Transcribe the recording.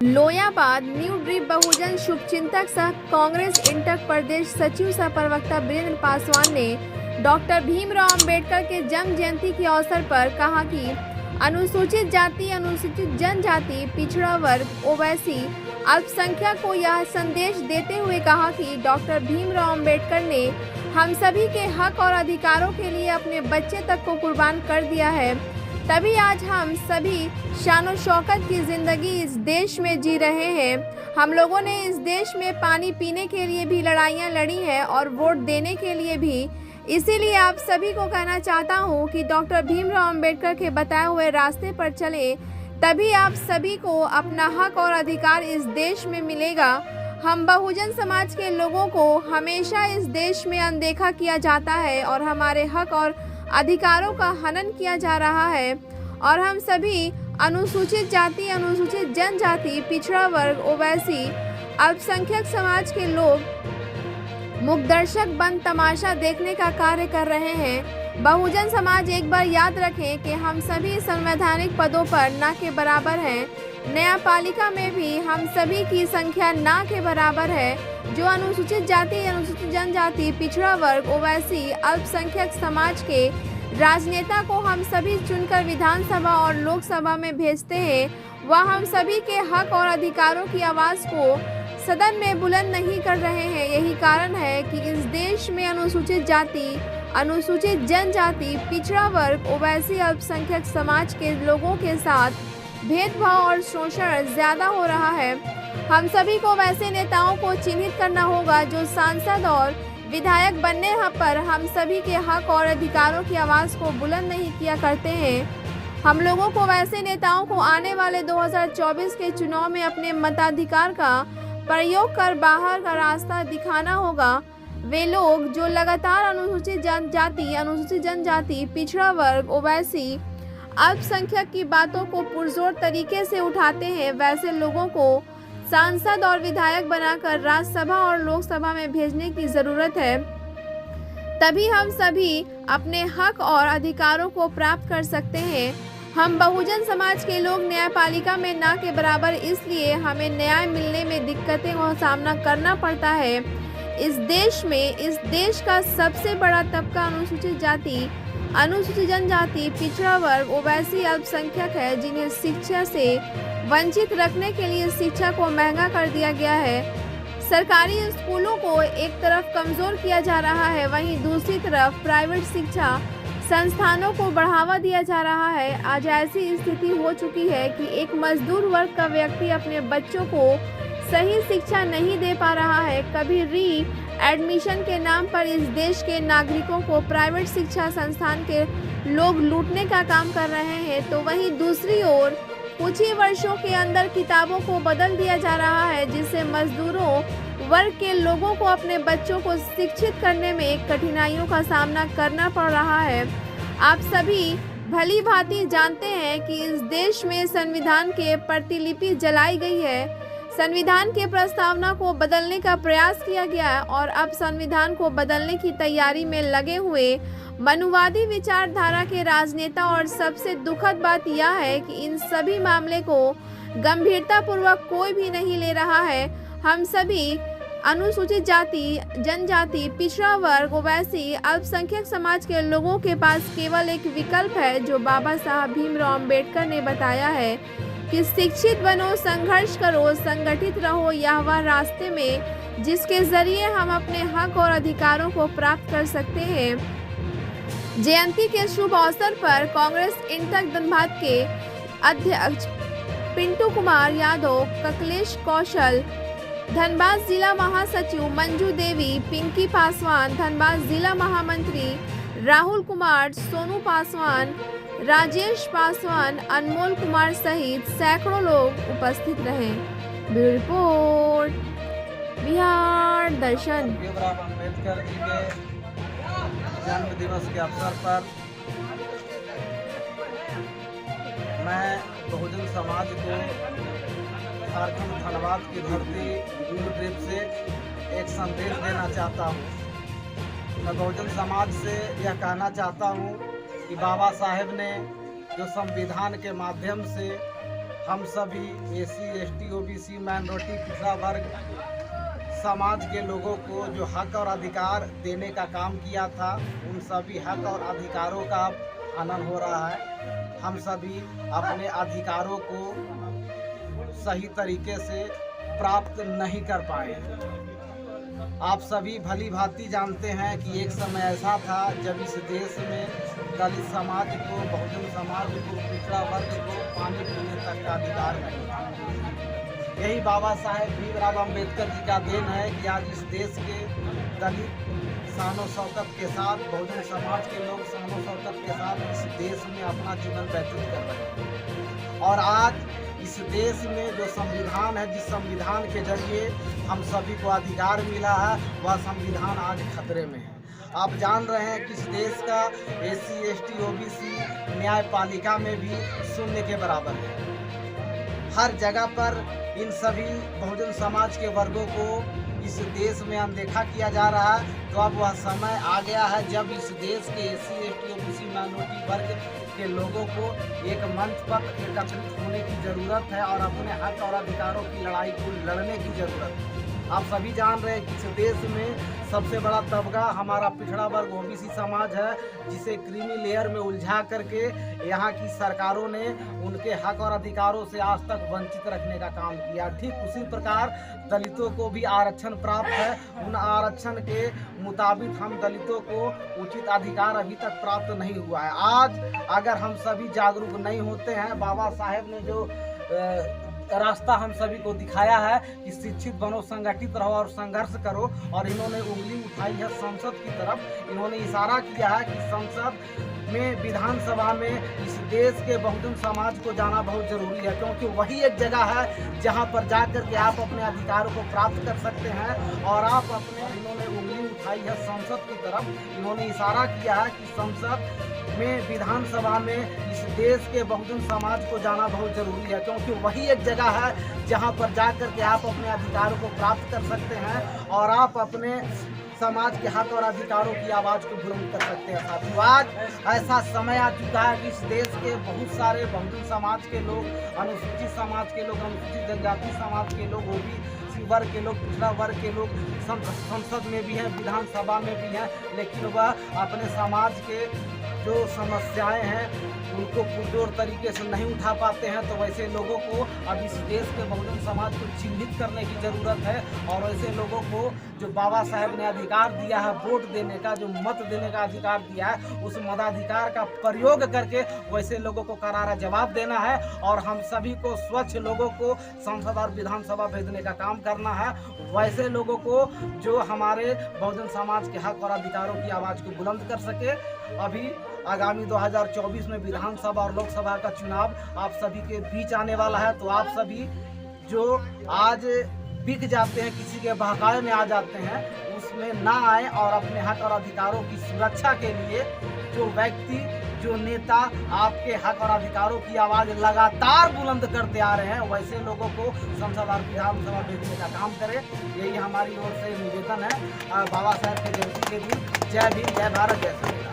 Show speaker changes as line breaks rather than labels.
Loyabad new drip बहुजन शुभचिंतक सह कांग्रेस इंटक प्रदेश सचिव सह प्रवक्ता वीरेंद्र पासवान ने डॉक्टर भीमराव अंबेडकर के जन्म जयंती के अवसर पर कहा कि अनुसूचित जाति, अनुसूचित जनजाति, पिछड़ा वर्ग, ओवैसी अल्पसंख्यक को यह संदेश देते हुए कहा कि डॉक्टर भीमराव अंबेडकर ने हम सभी के हक और अधिकारों के लिए अपने बच्चे तक को कुर्बान कर दिया है, तभी आज हम सभी शान शौकत की जिंदगी इस देश में जी रहे हैं। हम लोगों ने इस देश में पानी पीने के लिए भी लड़ाइयाँ लड़ी हैं और वोट देने के लिए भी। इसीलिए आप सभी को कहना चाहता हूं कि डॉक्टर भीमराव अंबेडकर के बताए हुए रास्ते पर चलें, तभी आप सभी को अपना हक और अधिकार इस देश में मिलेगा। हम बहुजन समाज के लोगों को हमेशा इस देश में अनदेखा किया जाता है और हमारे हक और अधिकारों का हनन किया जा रहा है और हम सभी अनुसूचित जाति, अनुसूचित जनजाति, पिछड़ा वर्ग, ओवैसी अल्पसंख्यक समाज के लोग मुखदर्शक बन तमाशा देखने का कार्य कर रहे हैं। बहुजन समाज एक बार याद रखें कि हम सभी संवैधानिक पदों पर ना के बराबर हैं। न्यायपालिका में भी हम सभी की संख्या ना के बराबर है। जो अनुसूचित जाति, अनुसूचित जनजाति, पिछड़ा वर्ग, ओवैसी अल्पसंख्यक समाज के राजनेता को हम सभी चुनकर विधानसभा और लोकसभा में भेजते हैं, वह हम सभी के हक और अधिकारों की आवाज़ को सदन में बुलंद नहीं कर रहे हैं। यही कारण है कि इस देश में अनुसूचित जाति, अनुसूचित जनजाति, पिछड़ा वर्ग, ओवैसी अल्पसंख्यक समाज के लोगों के साथ भेदभाव और शोषण ज्यादा हो रहा है। हम सभी को वैसे नेताओं को चिन्हित करना होगा जो सांसद और विधायक बनने पर हम सभी के हक और अधिकारों की आवाज़ को बुलंद नहीं किया करते हैं। हम लोगों को वैसे नेताओं को आने वाले 2024 के चुनाव में अपने मताधिकार का प्रयोग कर बाहर का रास्ता दिखाना होगा। वे लोग जो लगातार अनुसूचित जाति, अनुसूचित जनजाति, पिछड़ा वर्ग, ओवैसी अल्पसंख्यक की बातों को पुरजोर तरीके से उठाते हैं, वैसे लोगों को सांसद और विधायक बनाकर राज्यसभा और लोकसभा में भेजने की जरूरत है। तभी हम सभी अपने हक और अधिकारों को प्राप्त कर सकते हैं। हम बहुजन समाज के लोग न्यायपालिका में ना के बराबर, इसलिए हमें न्याय मिलने में दिक्कतें का सामना करना पड़ता है। इस देश में इस देश का सबसे बड़ा तबका अनुसूचित जाति, अनुसूचित जनजाति, पिछड़ा वर्ग, ओवैसी अल्पसंख्यक है, जिन्हें शिक्षा से वंचित रखने के लिए शिक्षा को महंगा कर दिया गया है। सरकारी स्कूलों को एक तरफ कमजोर किया जा रहा है, वहीं दूसरी तरफ प्राइवेट शिक्षा संस्थानों को बढ़ावा दिया जा रहा है। आज ऐसी स्थिति हो चुकी है कि एक मजदूर वर्ग का व्यक्ति अपने बच्चों को सही शिक्षा नहीं दे पा रहा है। कभी री एडमिशन के नाम पर इस देश के नागरिकों को प्राइवेट शिक्षा संस्थान के लोग लूटने का काम कर रहे हैं, तो वहीं दूसरी ओर कुछ ही वर्षों के अंदर किताबों को बदल दिया जा रहा है, जिससे मजदूरों वर्ग के लोगों को अपने बच्चों को शिक्षित करने में कठिनाइयों का सामना करना पड़ रहा है। आप सभी भली भांति जानते हैं कि इस देश में संविधान के प्रतिलिपि जलाई गई है। संविधान के प्रस्तावना को बदलने का प्रयास किया गया है और अब संविधान को बदलने की तैयारी में लगे हुए मनुवादी विचारधारा के राजनेता। और सबसे दुखद बात यह है कि इन सभी मामले को गंभीरतापूर्वक कोई भी नहीं ले रहा है। हम सभी अनुसूचित जाति, जनजाति, पिछड़ा वर्ग, ओवैसी अल्पसंख्यक समाज के लोगों के पास केवल एक विकल्प है, जो बाबा साहब भीमराव अंबेडकर ने बताया है कि शिक्षित बनो, संघर्ष करो, संगठित रहो। यह वह रास्ते में जिसके जरिए हम अपने हक और अधिकारों को प्राप्त कर सकते हैं। जयंती के शुभ अवसर पर कांग्रेस इंटक धनबाद के अध्यक्ष पिंटू कुमार यादव, ककलेश कौशल, धनबाद जिला महासचिव मंजू देवी, पिंकी पासवान, धनबाद जिला महामंत्री राहुल कुमार, सोनू पासवान, राजेश पासवान, अनमोल कुमार सहित सैकड़ों लोग उपस्थित रहे। ब्यूरो रिपोर्ट, बिहार दर्शन।
भीमराव अंबेडकर जी के जन्म दिवस के अवसर पर मैं बहुजन समाज को झारखंड धनबाद की धरती न्यू ड्रीप से एक संदेश देना चाहता हूँ। मैं बहुजन समाज से यह कहना चाहता हूँ कि बाबा साहेब ने जो संविधान के माध्यम से हम सभी एसी, एसटी, ओबीसी, माइनॉरिटी, पिछड़ा वर्ग समाज के लोगों को जो हक और अधिकार देने का काम किया था, उन सभी हक और अधिकारों का हनन हो रहा है। हम सभी अपने अधिकारों को सही तरीके से प्राप्त नहीं कर पाए। आप सभी भली भांति जानते हैं कि एक समय ऐसा था जब इस देश में दलित समाज को, बहुजन समाज को, पिछड़ा वर्ग को पानी पीने तक का अधिकार नहीं था। यही बाबा साहेब भीमराव अम्बेडकर जी का देन है कि आज इस देश के दलित शानो शौकत के साथ, बहुजन समाज के लोग शानो शौकत के साथ इस देश में अपना जीवन व्यतीत कर रहे हैं। और आज इस देश में जो संविधान है, जिस संविधान के जरिए हम सभी को अधिकार मिला है, वह संविधान आज खतरे में है। आप जान रहे हैं कि इस देश का एसी, एसटी, ओबीसी न्यायपालिका में भी शून्य के बराबर है। हर जगह पर इन सभी बहुजन समाज के वर्गों को इस देश में अनदेखा किया जा रहा है। तो अब वह समय आ गया है जब इस देश के एसी, एसटी, ओबीसी माइनॉरिटी वर्ग के लोगों को एक मंच पर एकत्रित होने की ज़रूरत है और अपने हक और अधिकारों की लड़ाई को लड़ने की ज़रूरत है। आप सभी जान रहे हैं कि इस देश में सबसे बड़ा तबका हमारा पिछड़ा वर्ग ओबीसी समाज है, जिसे क्रीमी लेयर में उलझा करके यहाँ की सरकारों ने उनके हक और अधिकारों से आज तक वंचित रखने का काम किया। ठीक उसी प्रकार दलितों को भी आरक्षण प्राप्त है। उन आरक्षण के मुताबिक हम दलितों को उचित अधिकार अभी तक प्राप्त नहीं हुआ है। आज अगर हम सभी जागरूक नहीं होते हैं, बाबा साहेब ने जो रास्ता हम सभी को दिखाया है कि शिक्षित बनो, संगठित रहो और संघर्ष करो, और इन्होंने उंगली उठाई है संसद की तरफ। इन्होंने इशारा किया है कि संसद में, विधानसभा में इस देश के बहुजन समाज को जाना बहुत ज़रूरी है, क्योंकि वही एक जगह है जहां पर जाकर के आप अपने अधिकारों को प्राप्त कर सकते हैं। और आप अपने, इन्होंने उंगली उठाई है संसद की तरफ। इन्होंने इशारा किया है कि संसद में, विधानसभा में इस देश के बहुजन समाज को जाना बहुत ज़रूरी है, क्योंकि वही एक जगह है जहां पर जाकर के आप अपने अधिकारों को प्राप्त कर सकते हैं और आप अपने समाज के हक और अधिकारों की आवाज़ को बुलंद कर सकते हैं। साथियों, आज ऐसा समय आ चुका है कि इस देश के बहुत सारे बहुजन समाज के लोग, अनुसूचित समाज के लोग, अनुसूचित जनजाति समाज के लोग, ओबीसी वर्ग के लोग, पिछड़ा वर्ग के लोग संसद में भी हैं, विधानसभा में भी हैं, लेकिन वह अपने समाज के जो समस्याएं हैं उनको पुरजोर तरीके से नहीं उठा पाते हैं। तो वैसे लोगों को अब इस देश के बहुजन समाज को चिन्हित करने की ज़रूरत है, और वैसे लोगों को जो बाबा साहेब ने अधिकार दिया है वोट देने का, जो मत देने का अधिकार दिया है, उस मताधिकार का प्रयोग करके वैसे लोगों को करारा जवाब देना है। और हम सभी को स्वच्छ लोगों को संसद और विधानसभा भेजने का काम करना है, वैसे लोगों को जो हमारे बहुजन समाज के हक और अधिकारों की आवाज़ को बुलंद कर सके। अभी आगामी 2024 में विधानसभा और लोकसभा का चुनाव आप सभी के बीच आने वाला है। तो आप सभी जो आज बिक जाते हैं, किसी के बहकावे में आ जाते हैं, उसमें ना आए और अपने हक और अधिकारों की सुरक्षा के लिए जो व्यक्ति, जो नेता आपके हक और अधिकारों की आवाज़ लगातार बुलंद करते आ रहे हैं, वैसे लोगों को संसद और विधानसभा भेजने का काम करें। यही हमारी ओर से निवेदन है। बाबा साहेब के जयंती के दिन जय भीम, जय भारत, जय संविधान।